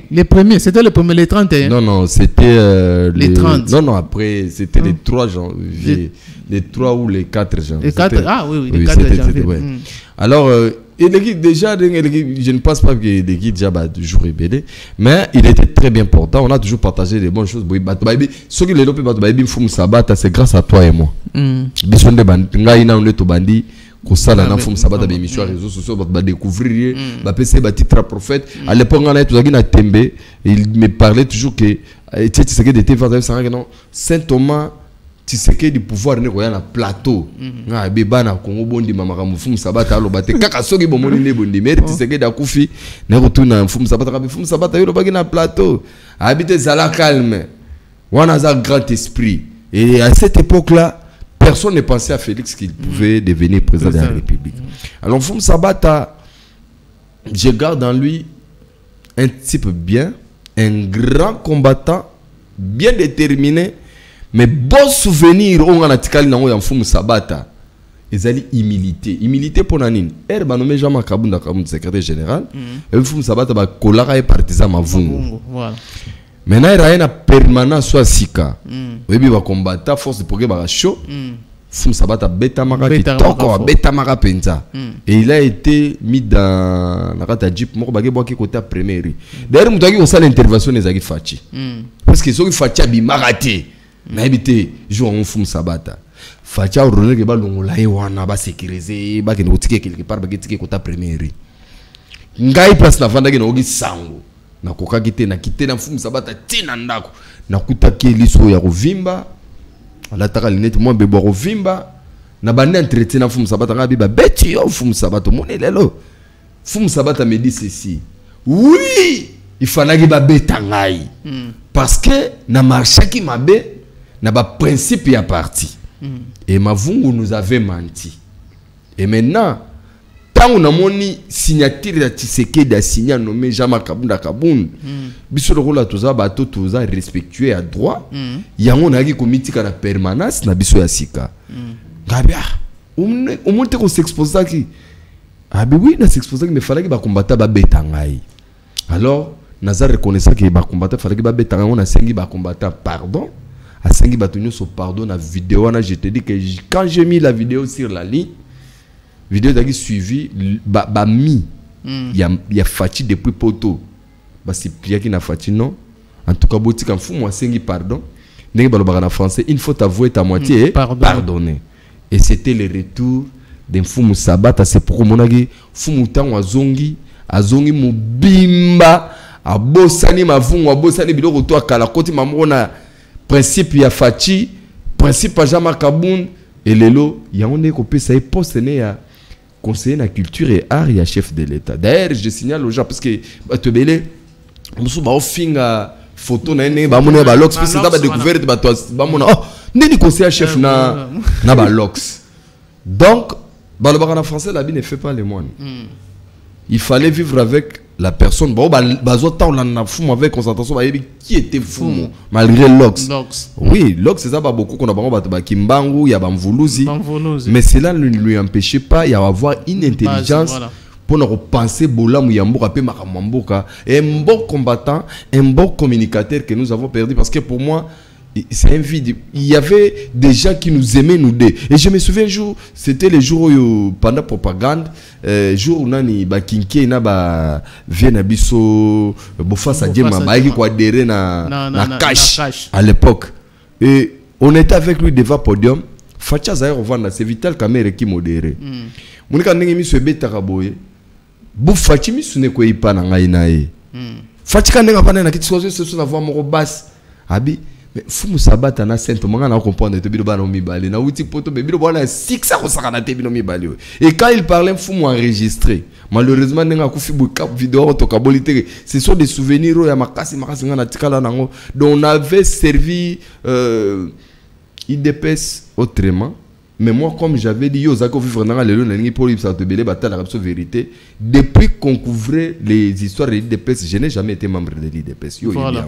Speaker 2: Les premiers, c'était le premier, les 31.
Speaker 7: Non, c'était
Speaker 2: les 30.
Speaker 7: Non, après, c'était les 3 janvier. Les 3 ou les 4 janvier.
Speaker 2: Les 4, oui, les 4 janvier.
Speaker 7: Ouais. Alors, et l'équipe, déjà, je ne pense pas que l'équipe déjà toujours ébélé, mais il était très bien portant. On a toujours partagé les bonnes choses. Ce qui est le Foum Sabata, c'est grâce à toi et moi. Bisson de Bandi, Ngaïna, on est au Bandi. Kosala na Foum Sabata ba émission réseaux sociaux ba découvrir ba PC ba titre prophète à l'époque on a tout na Tembe il me parlait toujours que Tshisekedi était face à non Saint Thomas Tshisekedi pouvoir ne koya na plateau nga beba na Congo bondi mamaka Foum Sabata lo bate kaka soki bomoni ne bondi mais Tshisekedi akufi na retourna Foum Sabata ka Foum Sabata yo ba na plateau habiter zala calme wana za grand esprit et à cette époque là personne ne pensait à Félix qu'il pouvait devenir président de la République. Alors, Foum Sabata, je garde en lui un type bien, un grand combattant, bien déterminé, mais bon souvenir, on a dit Foum Sabata. Ils allaient humilité. Humilité pour Nanine. Herba nommé Jean Makabunda comme secrétaire général. Et Foum Sabata, Kolara et partisan Mavungu. Voilà. Maintenant, il y a une permanence soit sika. Oui, il va combattre force de progrès chaud. Foum Sabata beta mara qui toko beta mara penza. Et il a été mis dans la rata jeep moko bagé boki côté première. D'ailleurs, mutaki on sait l'intervention des agi fachi. Parce que ceux qui fachi abi marate. Na habité jour on Foum Sabata. Fachi au relais que ba longola e wana ba sécuriser ba ke notike quelque part ba ke tike côté première. Ngai place na vanda ke no gi sango. Na koka kite na kite na Foum Sabata tina ndako na kutaki liso ya rovimba ala taka linete mo bebo rovimba na bande entretien na Foum Sabata ngabi ba beti yo Foum Sabata moni lelo Foum Sabata me dit ceci oui il fallait ba beta ngai parce que na marchaki mabe na ba principe ya parti et Mavungu nous avait menti et maintenant tant on a moni signature de Tshisekedi a signé nommé Jean Makabunda Kabund biso le rôle toza bato toza respectueux à droit yango na ki comité ka na permanence na biso ya sika ngabia on monte ko s'exposer qui abi oui na s'exposer mais fallait que ba combattre ba betangai alors naza reconnaissant que ba combattre fallait que ba betangai on a sengi ba combattre pardon a sengi ba tenir so pardon na vidéo na je te dis que quand j'ai mis la vidéo sur la ligne vidéo d'agi suivi mi il y a Fati depuis poto ba c'est Pierre qui n'a Fati non en tout cas boti kan fou moi sengi pardon ndenge balobaka na français il faut avouer ta moitié et pardonner et c'était le retour d'un Foum Sabata c'est pour monagi Foum tango azongi mobimba abosani mavungu abosani biloko to akala koti mamona principe ya Fati principe Jean Makabund et lelo yango ko pesa e poste ne ya conseiller na culture et art et chef de l'État. D'ailleurs, je signale aux gens parce que tu belé musu ba ofinga photo na ne ba mona ba lox parce que ba découverte ba mona oh neni conseiller chef na ba lox. Donc ba le en français la vie ne fait pas les moines. Il fallait vivre avec la personne bazota on a Foum avec concentration qui était Foum malgré lox. Oui, lox c'est ça pas beaucoup qu'on a ba kimbangu ya ba mvuluzi mais cela ne lui empêchait pas y avoir une intelligence pour nous penser bolam yamboka pe makamamboka et un bon combattant, un bon communicateur que nous avons perdu parce que pour moi c'est un vide. Il y avait des gens qui nous aimaient nous deux. Et je me souviens un jour, c'était le jour où pendant propagande, jour où nani ba kinké na ba vient biso bofa sadjema ba qui quoi adhérer na cash à l'époque. Et on était avec lui devant podium. Facha Zahir Ovanda, c'est Vital Kamere qui modéré. Mon ka ndenge mi se beta kaboye. Bu Fachi mi sune ko ipa na ngai na e. Fachi ka ndenge pa na kiti so na voix moko basse. Abi mais fumu sabata na sainte manga na comprendre te biloba no mibale na uti poto be biloba na sixa ko sakana te bino mibale et quand il parlait fumu enregistré malheureusement nenga ku fibu cap vidéo to kabolité ce sont des souvenirs ya makasi ngana tikala nango donc on avait servi IDPS autrement. Mais moi, comme j'avais dit, depuis qu'on couvrait les histoires de l'IDPS, je n'ai jamais été membre de l'IDPS. Voilà.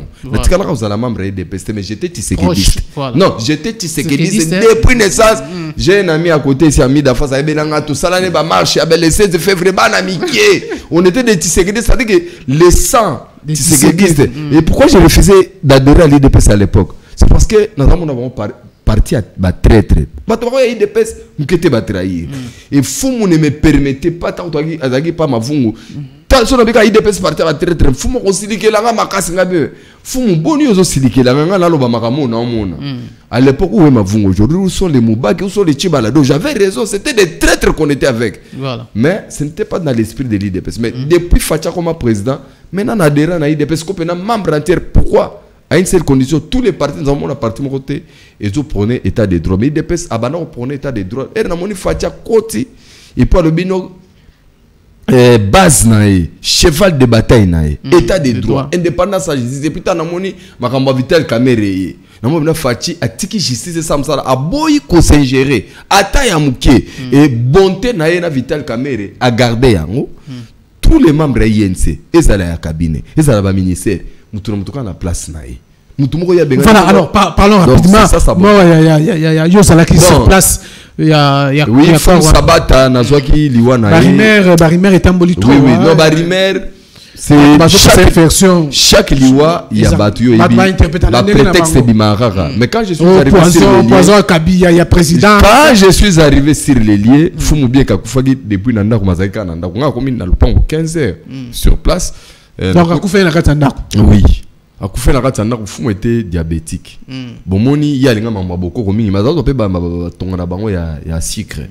Speaker 7: Membre de l'IDPS, mais j'étais tisséquediste. Voilà. Non, j'étais tisséquediste depuis naissance. J'ai un ami à côté, c'est ami d'Afas, tout ça, là, marche, le 16 février, on était des tisséquedistes, c'est-à-dire que le sang tisséquediste. Et pourquoi j'ai refusé d'adhérer à l'IDPS à l'époque? C'est parce que nous avons parti à traître. Et fou ne me permettait pas tant que pas ma fungu. Tant son abika IDPS parti à traître. Fou mo silike la ma kasi ngabe. Fou mo boni ozo silike la nga la loba makamo na mona. À l'époque où est ma fungu aujourd'hui où sont les Moubaki où sont les Chibalado. J'avais raison, c'était des traîtres qu'on était avec. Voilà. Mais ce n'était pas dans l'esprit de l'IDPS. Mais depuis Facha comme président, maintenant adhérent à l'IDPS comme membre entier. Pourquoi? À une seule condition, tous les partis, nous avons la partie de côté, et vous prenez état de droit. Mais il dépêche, on prenait état de droit. Et nous avons fait côté, et puis le bino, base, cheval de bataille, état de droit, indépendance à justice. Et puis nous avons fait ma vital caméré. Nous avons fait à tiki justice et samsala, à boy qu'on s'ingérer, à taille à mouké, et bonté na vital caméré, à garder yango. Tous les membres INC, ils allaient à cabinet, ils allaient à ministère. Nous la place voilà, alors parlons rapidement. Moi, il y a Yosala qui se place. Il y a oui, Sabata, Nazwaki, Liwana. Barimer est emboli. Oui, oui, non, Barimer, c'est chaque liwa, il y a battu. La prétexte est bimarara. Mais quand je suis arrivé sur les lieux, quand je suis arrivé sur les lieux, il faut m'oublier qu'Akoufagi, depuis Nanda, Mazaka, Nanda, on a commis dans le pont 15 heures sur place. Donc, Akoufé na Katanda. Oui. Akoufé na Katanda, Akoufou était diabétique. Bon, moni, il y a les gens qui beaucoup commis. Mais on peut pas tomber bango il y a sucre.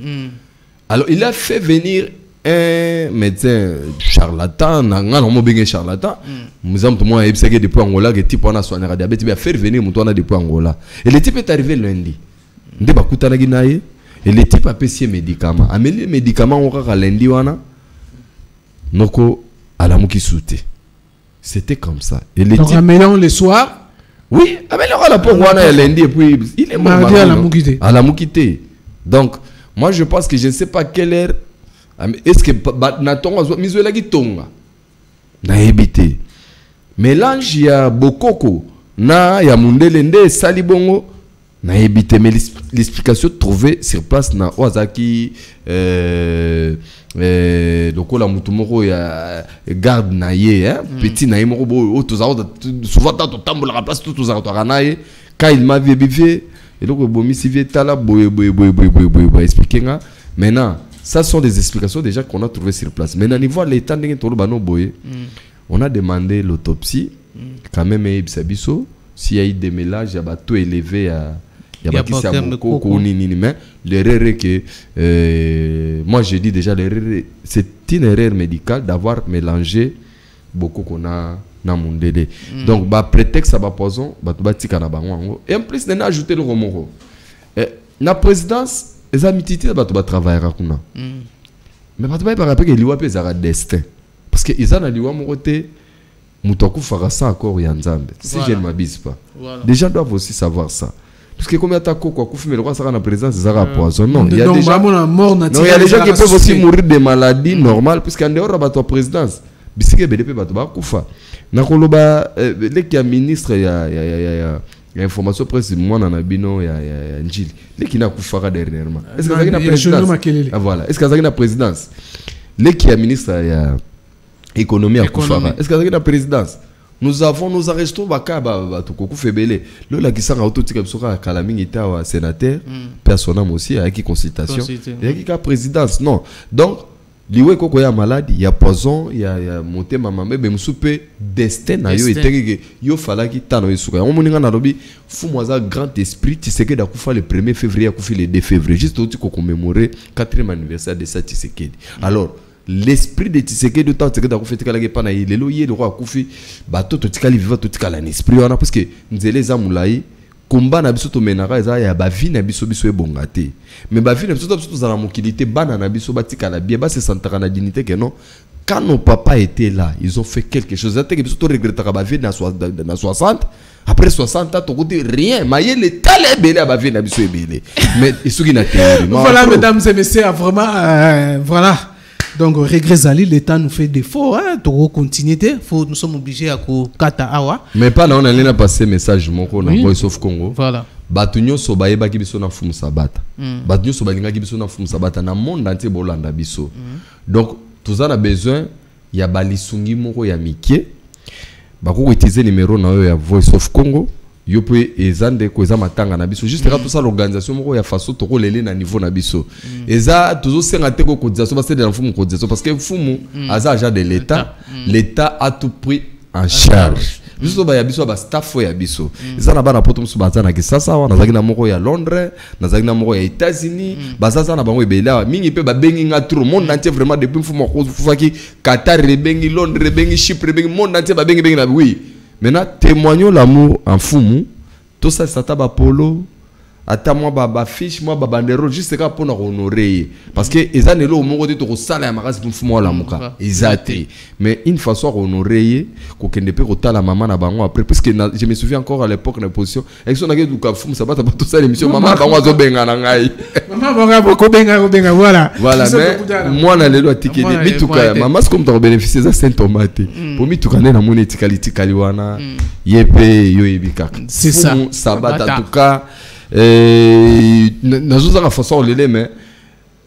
Speaker 7: Alors, il a fait venir un médecin charlatan, un bien charlatan. Nous avons tout le monde qui depuis Angola, qui type on a soigné la diabète, il a fait venir mon toit depuis Angola. Et le type est arrivé lundi. Ndé bakuta na ginaye. Et le type a payé ses médicaments. A mis les médicaments on a lundi wana. Noko à la mouki souté. C'était comme ça. Et les donc, amenons le soir. Oui, amenons à la peau lundi et puis il est mort à la moukité. À la moukité. Donc, moi je pense que je ne sais pas quelle heure. Est-ce que Natonga Mizuela qui tonga na ebité. Mélange il y a Bokoko na ya Mundelende Salibongo na ebité. Mais l'explication trouvée sur place na Ozaki donc la mutumoro ya garde naie petit naie moko souvent tant tambola la place tout ça naie quand il m'a vivifié et donc bomi si vie tala boy expliquer maintenant ça sont des explications déjà qu'on a trouvé sur place. Maintenant niveau l'état de tolo bano boy on a demandé l'autopsie quand même Ibsabiso s'il y a eu des mélanges à bateau élevé à il y a mais l'erreur est que moi je dis déjà l'erreur c'est une erreur médicale d'avoir mélangé beaucoup qu'on a dans mon délai. Donc bah prétexte à poison bah et en plus on a ajouté le romoro la présidence les amitiés bah travailler rakuna mais bah pas rappeler que liwa pe zara destin parce que ils ont na liwa moroté mutoku farasa encore ya nzambe si je ne m'abuse pas les gens doivent aussi savoir ça. Parce que comme il y a ta coco, mais le roi sera en présence, c'est un poison. Non, il y a des gens qui peuvent aussi mourir de maladies normales, puisqu'en dehors de ta présidence, bisike BDP batoba kufa. Nakoloba les qui ministre il y a information presse moi na bino ya njili. Les qui na kufa dernièrement. Est-ce que ça na présidence? Voilà. Est-ce que ça na présidence? Les qui ministre ya économie à kufa. Est-ce que ça na présidence? Nous arrestons Bakaba Tokoku Febele. Le la qui s'en auto tika bisoka Kalaming était sénateur, personnel aussi avec consultation. Et qui a présidence non. Donc liwe koko ya malade, il y a poison, il y a monté maman mais soupe destin na yo était yo fala ki tano isuka. On moninga na lobi fou moza grand esprit, tu sais que d'akufa le 1er février akufi le 2 février juste au ko commémorer 4e anniversaire de ça Tshisekedi. Alors l'esprit de Tshisekedi de temps que d'akufa tikala ke pana lelo ye le roi akufi bato to tikali viva to tikala en esprit on a parce que nzele za mulai combat na biso to menaka eza ya ba vie na biso biso ebongate mais ba vie na biso to za la mokilité bana na biso batika la bien ba se sentaka na dignité que non quand nos papas étaient là ils ont fait quelque chose ça que biso to regrettaka ba vie na 60 après 60 ans to côté rien mais le talé belé ba vie na biso ebelé mais isuki na théorie
Speaker 2: voilà mesdames et messieurs vraiment voilà. Donc, regret Zali, l'État nous fait défaut, hein, de continuer, nous sommes obligés à kata awa.
Speaker 7: Mais pas là, on a passé message, mon co, dans Voice of Congo.
Speaker 2: Voilà.
Speaker 7: Batunyo sobaye ba kibiso na fumu sabata. Batunyo sobalinga kibiso na fumu sabata na monde entier bolanda biso. Donc, tous on a besoin, il y a balisungi moko ya mikie. Bako utiliser numéro na yo ya Voice of Congo. Yo peut ezande ko eza matanga na biso juste tout ça l'organisation moko ya façon to lele na niveau na biso eza toujours senga te ko cotisation parce que dans fumu cotisation parce que fumu aza agent de l'état a tout pris en charge biso ba ya biso ba staff ya biso eza na bana poto musu baza na kisasa wana zaki na moko ya Londres na zaki na moko ya États-Unis bazaza na bango ebela mingi pe ba bengi nga tout le monde entier vraiment depuis fumu ko faki Qatar bengi Londres bengi Chypre bengi monde entier ba bengi na oui. Maintenant, témoignons l'amour en fumu. Tout ça, c'est un polo. Attends, moi, baba fiche, moi, baba bandero, juste pour nous honorer. Parce que, ils ont le mot de tout ça, la magas pour fumer la mouka. Exactement. Mais une façon honorer, qu'on ne peut pas la maman à bango après. Parce que je me souviens encore à l'époque, la position. Et si on a dit que fume, ça va pas tout ça, l'émission. Maman, bango a benga nangai. Maman, bango beaucoup benga, voilà. Voilà, mais moi, on a le droit de ticket. Mais tout cas, maman, c'est comme tu as bénéficié de cette tomate. Pour moi, tu connais la monnaie tikali kaliwana. Yepe, yoebika. C'est ça. Sabat, en tout cas. Dans façon mais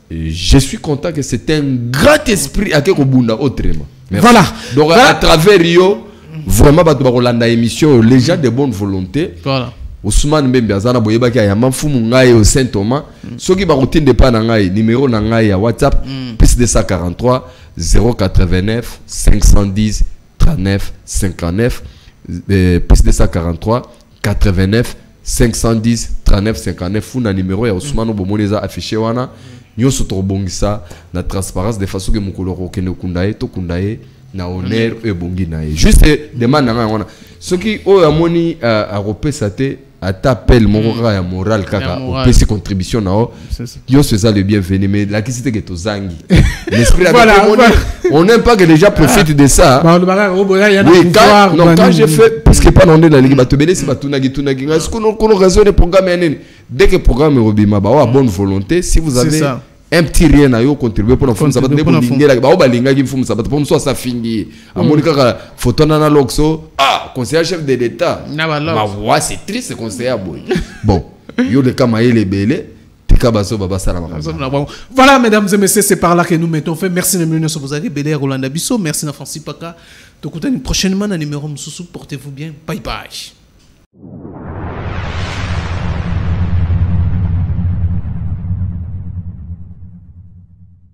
Speaker 7: je suis content que c'est un grand esprit à Kekobunda autrement.
Speaker 2: Voilà.
Speaker 7: Donc à travers Rio, vraiment la émission, les gens de bonne volonté. Voilà. Ousmane Mbembiazana boyeba ki ya mafumu ngai au Saint Thomas. Soki ba rotinde pa na ngai numéro na ngai ya WhatsApp plus 243 089 510 39 59 plus 243 89 510 39 59 funa numéro ya Ousmane Bomoneza affiché wana nyoso to bongisa na transparence de façon que mukolo ko kundaye to kundaye na honneur e bongi na ye juste demande na wana soki o amoni a repesa te atapel moko ya moral kaka o pesi contribution na o yo c'est ça le bienvenu mais la question que to zangi l'esprit voilà, on n'aime pas que les gens profitent de ça oui quand j'ai fait parce que pas dans la ligue bato belé c'est batunagi tunagi est-ce qu'on raison de programme dès que programme robima ba wa bonne volonté si vous avez un petit rien à yo contribuer pour la forme ça va te lingela ba balinga ki forme ça va te pour ça fingi amonika ka photo na loxo conseiller chef de l'état ma voix c'est triste conseiller boy bon yo le kamaye les belé
Speaker 2: voilà mesdames et messieurs c'est par là que nous mettons fait merci de nous vous avez belé Rolanda Bisso merci na Francis Paka donc prochainement un numéro portez-vous bien bye bye.